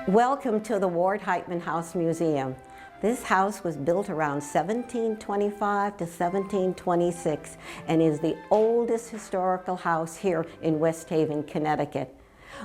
Welcome to the Ward-Heitmann House Museum. This house was built around 1725 to 1726 and is the oldest historical house here in West Haven, Connecticut.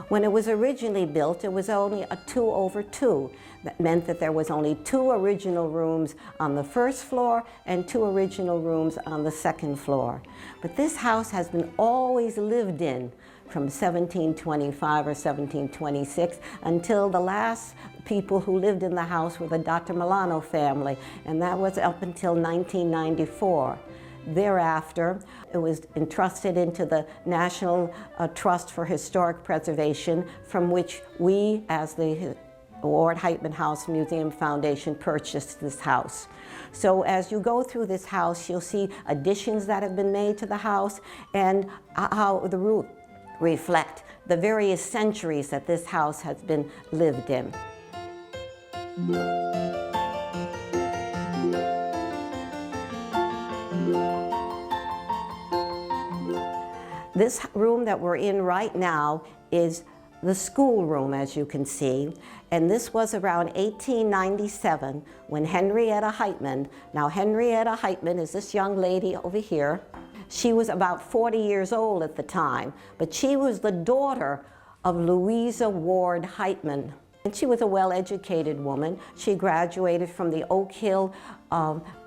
When it was originally built, it was only a 2-over-2. That meant that there was only 2 original rooms on the first floor and 2 original rooms on the second floor. But this house has been always lived in from 1725 or 1726 until the last people who lived in the house were the Dr. Milano family, and that was up until 1994. Thereafter, it was entrusted into the National Trust for Historic Preservation, from which we, as the Ward-Heitmann House Museum Foundation, purchased this house. So as you go through this house, you'll see additions that have been made to the house and how the roof reflect the various centuries that this house has been lived in. This room that we're in right now is the schoolroom, as you can see, and this was around 1897 when Henrietta Heitmann, now Henrietta Heitmann is this young lady over here. She was about 40 years old at the time, but she was the daughter of Louisa Ward-Heitmann. And she was a well-educated woman. She graduated from the Oak Hill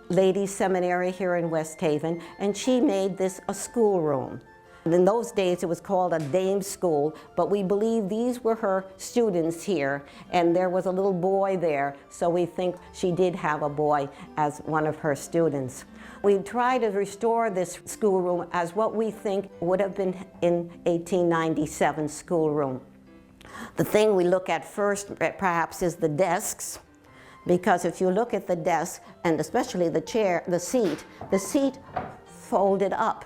Ladies Seminary here in West Haven, and she made this a schoolroom. In those days, it was called a dame school, but we believe these were her students here, and there was a little boy there, so we think she did have a boy as one of her students. We tried to restore this schoolroom as what we think would have been in 1897 schoolroom. The thing we look at first, perhaps, is the desks, because if you look at the desk, and especially the chair, the seat folded up.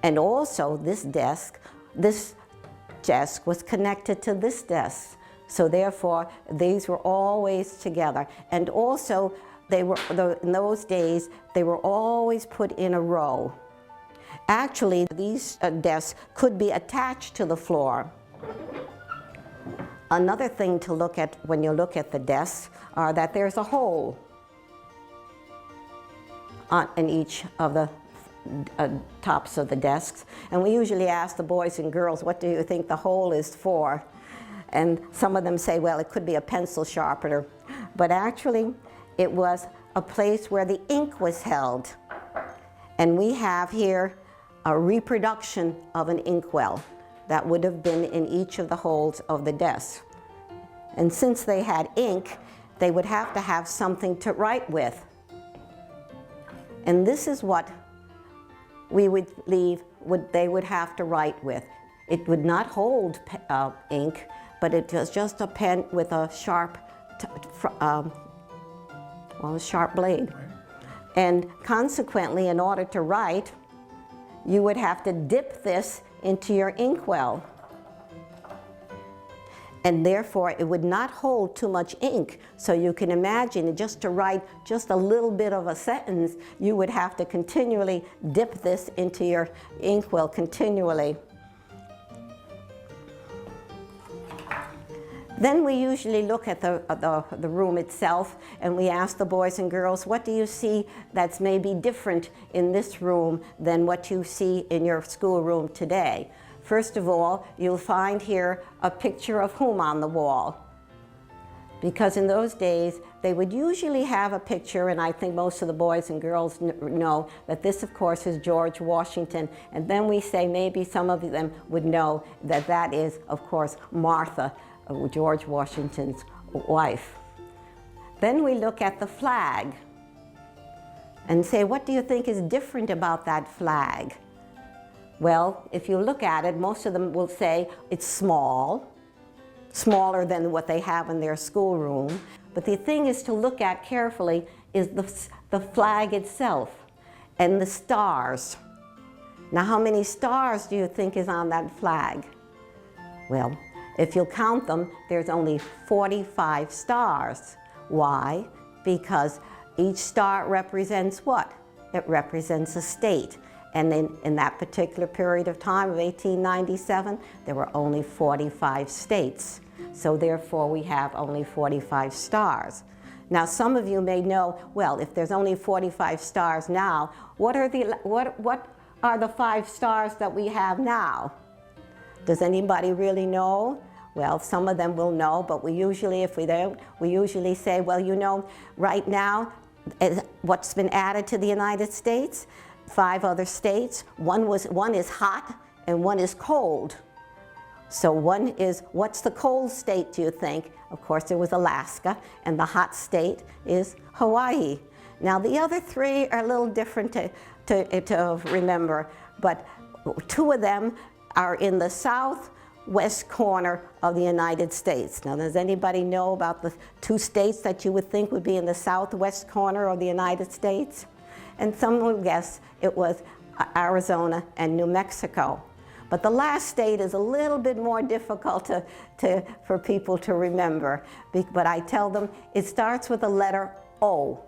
And also this desk was connected to this desk. So therefore, these were always together. And also, in those days, they were always put in a row. Actually, these desks could be attached to the floor. Another thing to look at when you look at the desks are that there's a hole in each of the tops of the desks, and we usually ask the boys and girls, what do you think the hole is for? And some of them say, well, it could be a pencil sharpener, but actually it was a place where the ink was held. And we have here a reproduction of an inkwell that would have been in each of the holes of the desk. And since they had ink, they would have to have something to write with. And this is what we would leave, they would have to write with. It would not hold ink, but it was just a pen with a sharp, sharp blade. And consequently, in order to write, you would have to dip this into your inkwell. And therefore, it would not hold too much ink. So you can imagine, just to write just a little bit of a sentence, you would have to continually dip this into your inkwell continually. Then we usually look at the room itself, and we ask the boys and girls, what do you see that's maybe different in this room than what you see in your schoolroom today? First of all, you'll find here a picture of whom on the wall? Because in those days, they would usually have a picture, and I think most of the boys and girls know that this, of course, is George Washington. And then we say maybe some of them would know that that is, of course, Martha, George Washington's wife. Then we look at the flag and say, what do you think is different about that flag? Well, if you look at it, most of them will say it's small, smaller than what they have in their schoolroom. But the thing is to look at carefully is the flag itself and the stars. Now, how many stars do you think is on that flag? Well, if you'll count them, there's only 45 stars. Why? Because each star represents what? It represents a state. And in that particular period of time of 1897, there were only 45 states. So therefore, we have only 45 stars. Now, some of you may know, well, if there's only 45 stars now, what are the 5 stars that we have now? Does anybody really know? Well, some of them will know, but we usually, if we don't, we usually say, well, you know, right now, what's been added to the United States? 5 other states. One is hot and one is cold. So one is, what's the cold state, do you think? Of course, it was Alaska, and the hot state is Hawaii. Now, the other 3 are a little different to remember, but 2 of them are in the southwest corner of the United States. Now, does anybody know about the 2 states that you would think would be in the southwest corner of the United States? And some would guess it was Arizona and New Mexico. But the last state is a little bit more difficult for people to remember. But I tell them it starts with the letter O.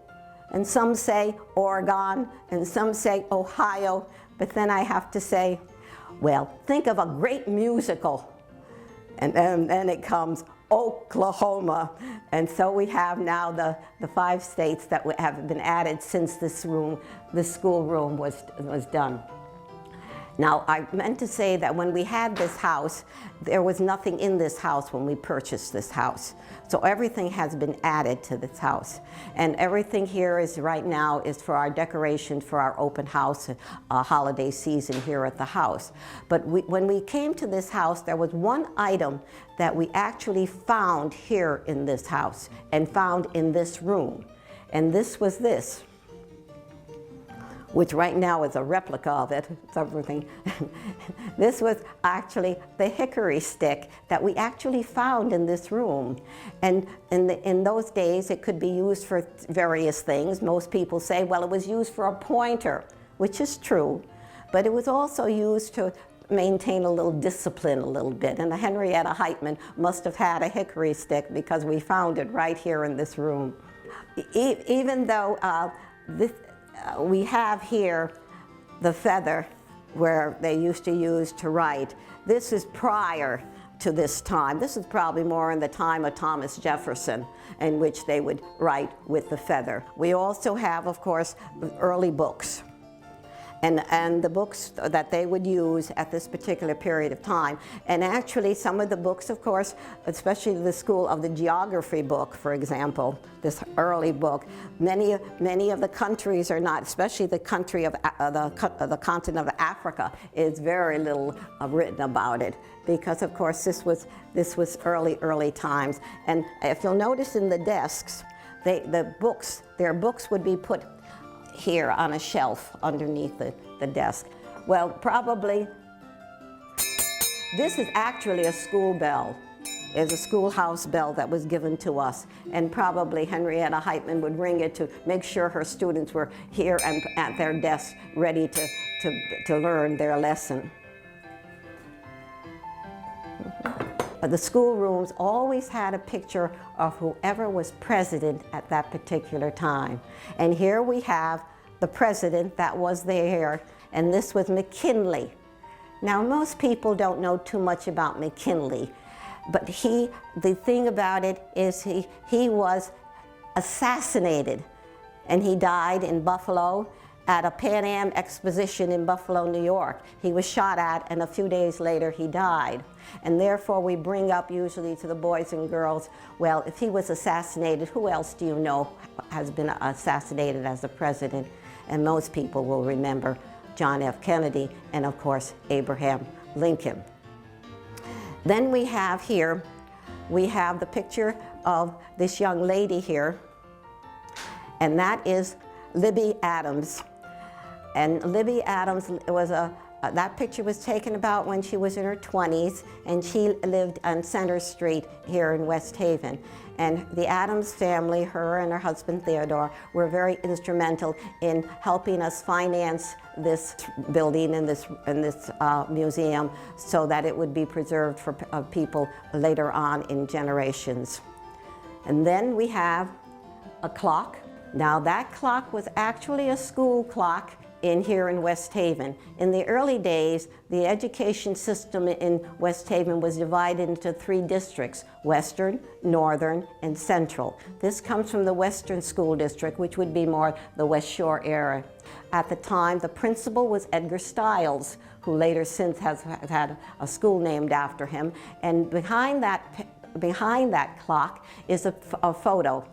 And some say Oregon, and some say Ohio. But then I have to say, well, think of a great musical. And then it comes Oklahoma. And so we have now the 5 states that have been added since this schoolroom was done. Now, I meant to say that when we had this house, there was nothing in this house when we purchased this house. So everything has been added to this house. And everything here is right now is for our decorations for our open house holiday season here at the house. But when we came to this house, there was one item that we actually found here in this house and found in this room. And this was this, which right now is a replica of it. It's everything. This was actually the hickory stick that we actually found in this room. And in those days, it could be used for various things. Most people say, well, it was used for a pointer, which is true. But it was also used to maintain a little discipline a little bit. And Henrietta Heitmann must have had a hickory stick because we found it right here in this room. Even though we have here the feather where they used to use to write. This is prior to this time. This is probably more in the time of Thomas Jefferson, in which they would write with the feather. We also have, of course, early books. And the books that they would use at this particular period of time. And actually some of the books, of course, especially the school of the geography book, for example, this early book, many of the countries are not, especially the country of the continent of Africa, is very little written about it. Because of course this was early times. And if you'll notice in the desks, their books would be put here on a shelf underneath the desk. Well, probably, this is actually a school bell. It's a schoolhouse bell that was given to us. And probably Henrietta Heitmann would ring it to make sure her students were here and at their desks ready to learn their lesson. The schoolrooms always had a picture of whoever was president at that particular time. And here we have the president that was there, and this was McKinley. Now, most people don't know too much about McKinley, but the thing about it is he was assassinated, and he died in Buffalo at a Pan Am exposition in Buffalo, New York. He was shot at, and a few days later he died. And therefore we bring up usually to the boys and girls, well, if he was assassinated, who else do you know has been assassinated as the president? And most people will remember John F. Kennedy and of course Abraham Lincoln. Then we have here, we have the picture of this young lady here, and that is Libby Adams. And Libby Adams was that picture was taken about when she was in her 20s, and she lived on Center Street here in West Haven. And the Adams family, her and her husband Theodore, were very instrumental in helping us finance this building and this museum so that it would be preserved for people later on in generations. And then we have a clock. Now that clock was actually a school clock here in West Haven. In the early days, the education system in West Haven was divided into 3 districts: Western, Northern, and Central. This comes from the Western School District, which would be more the West Shore area. At the time, the principal was Edgar Stiles, who later since has had a school named after him. And behind that clock is a photo.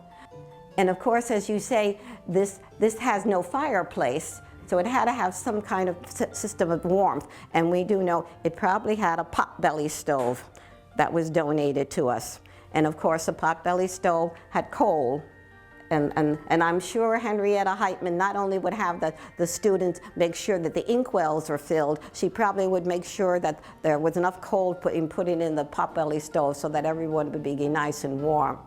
And of course, as you say, this has no fireplace, so it had to have some kind of system of warmth. And we do know it probably had a potbelly stove that was donated to us. And of course, a potbelly stove had coal. And I'm sure Henrietta Heitmann not only would have the students make sure that the inkwells are filled, she probably would make sure that there was enough coal put in the potbelly stove so that everyone would be nice and warm.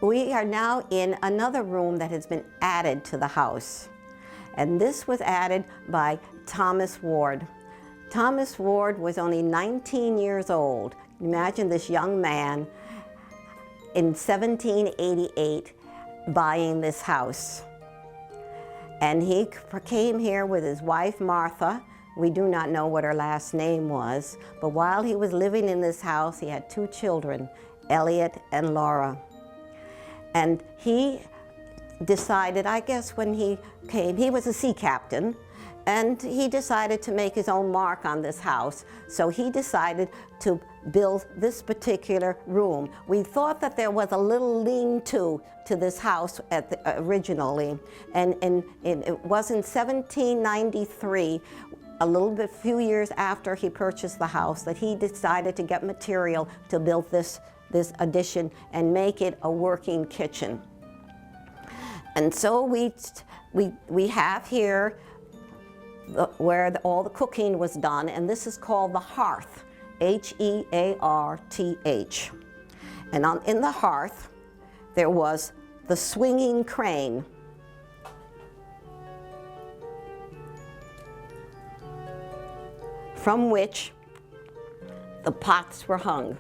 We are now in another room that has been added to the house. And this was added by Thomas Ward. Thomas Ward was only 19 years old. Imagine this young man in 1788 buying this house. And he came here with his wife, Martha. We do not know what her last name was, but while he was living in this house, he had 2 children, Elliot and Laura. And he decided, I guess when he came, he was a sea captain, and he decided to make his own mark on this house. So he decided to build this particular room. We thought that there was a little lean-to this house originally, and it was in 1793, a few years after he purchased the house, that he decided to get material to build this addition and make it a working kitchen. And so we have here where all the cooking was done, and this is called the hearth, H-E-A-R-T-H. And in the hearth, there was the swinging crane. From which the pots were hung.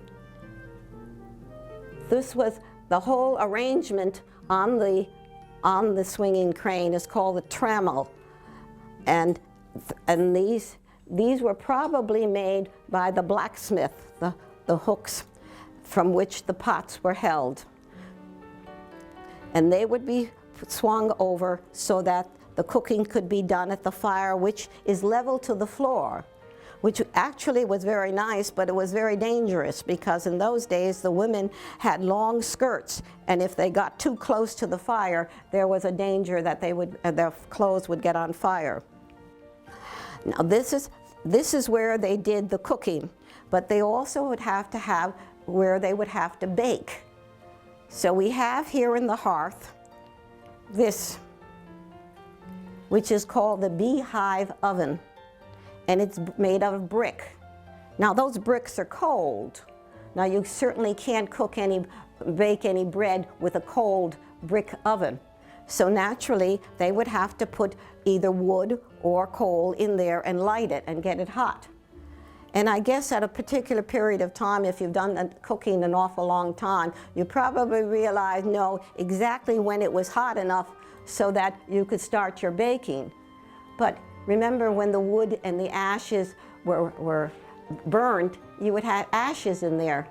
This was the whole arrangement on the swinging crane is called the trammel, and these were probably made by the blacksmith, the hooks from which the pots were held, and they would be swung over so that the cooking could be done at the fire, which is level to the floor, which actually was very nice, but it was very dangerous because in those days the women had long skirts, and if they got too close to the fire, there was a danger that their clothes would get on fire. Now this is where they did the cooking, but they also would have to have where they would have to bake. So we have here in the hearth this, which is called the beehive oven. And it's made out of brick. Now those bricks are cold. Now you certainly can't bake any bread with a cold brick oven. So naturally, they would have to put either wood or coal in there and light it and get it hot. And I guess at a particular period of time, if you've done cooking an awful long time, you probably know exactly when it was hot enough so that you could start your baking. But remember, when the wood and the ashes were burned, you would have ashes in there,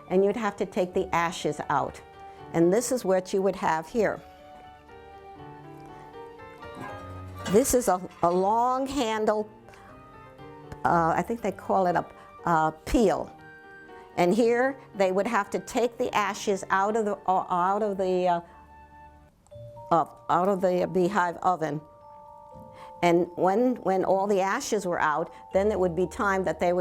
and you'd have to take the ashes out. And this is what you would have here. This is a long handle, I think they call it a peel. And here they would have to take the ashes out of the beehive oven. And when all the ashes were out, then it would be time that the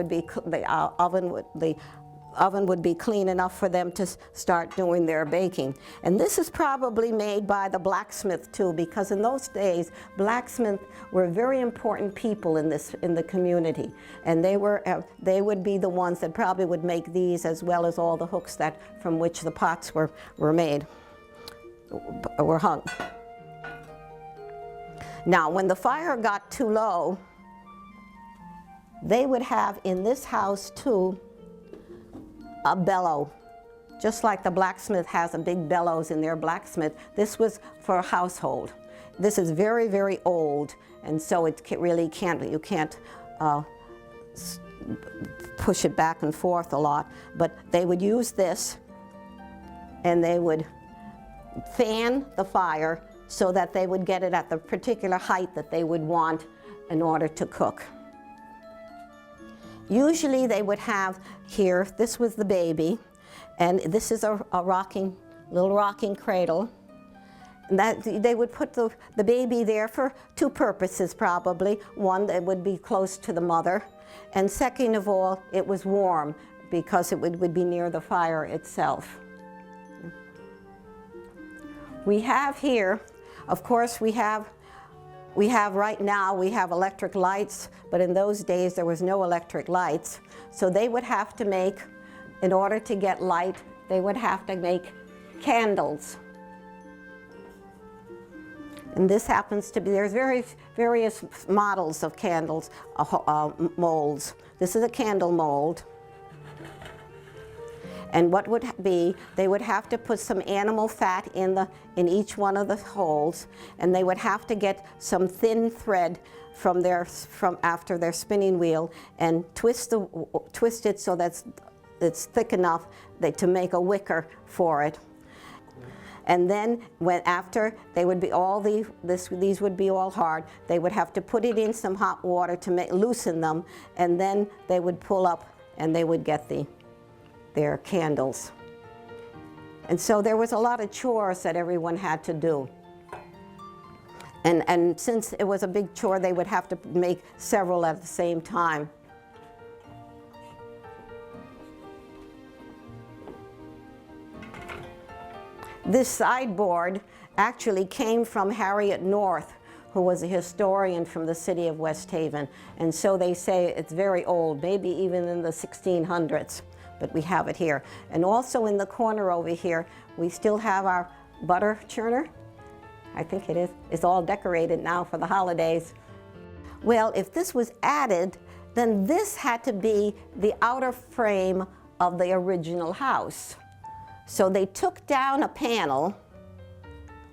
oven would be clean enough for them to start doing their baking. And this is probably made by the blacksmith too, because in those days, blacksmiths were very important people in the community. And they would be the ones that probably would make these, as well as all the hooks from which the pots were hung. Now, when the fire got too low, They would have in this house too a bellow. Just like the blacksmith has a big bellows in their blacksmith, this was for a household. This is very, very old, and so it really can't, you can't push it back and forth a lot, but they would use this and they would fan the fire so that they would get it at the particular height that they would want in order to cook. Usually they would have here, this was the baby, and this is a little rocking cradle. And that they would put the baby there for two purposes probably. One, it would be close to the mother, and second of all, it was warm because it would be near the fire itself. We have here, of course, we have right now, we have electric lights, but in those days there was no electric lights. So they would have to make, in order to get light, they would have to make candles. And this happens to be, there's various models of candles, molds. This is a candle mold. And what would be, they would have to put some animal fat in each one of the holes, and they would have to get some thin thread from after their spinning wheel and twist it so that it's thick enough to make a wicker for it. And then after they would be these would be all hard. They would have to put it in some hot water to loosen them, and then they would pull up and they would get their candles. And so there was a lot of chores that everyone had to do. And since it was a big chore, they would have to make several at the same time. This sideboard actually came from Harriet North, who was a historian from the city of West Haven. And so they say it's very old, maybe even in the 1600s. But we have it here. And also in the corner over here, we still have our butter churner. I think it is. It's all decorated now for the holidays. Well, if this was added, then this had to be the outer frame of the original house. So they took down a panel,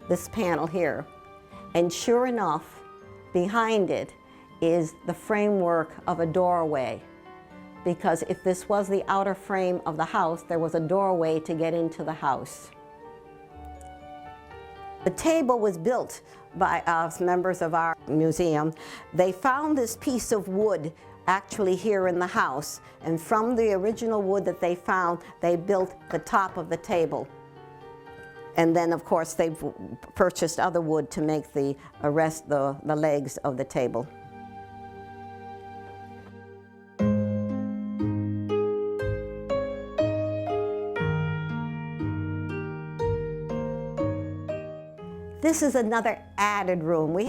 this panel here, and sure enough, behind it is the framework of a doorway. Because if this was the outer frame of the house, there was a doorway to get into the house. The table was built by members of our museum. They found this piece of wood actually here in the house, and from the original wood that they found, they built the top of the table. And then, of course, they purchased other wood to make the legs of the table. This is another added room. We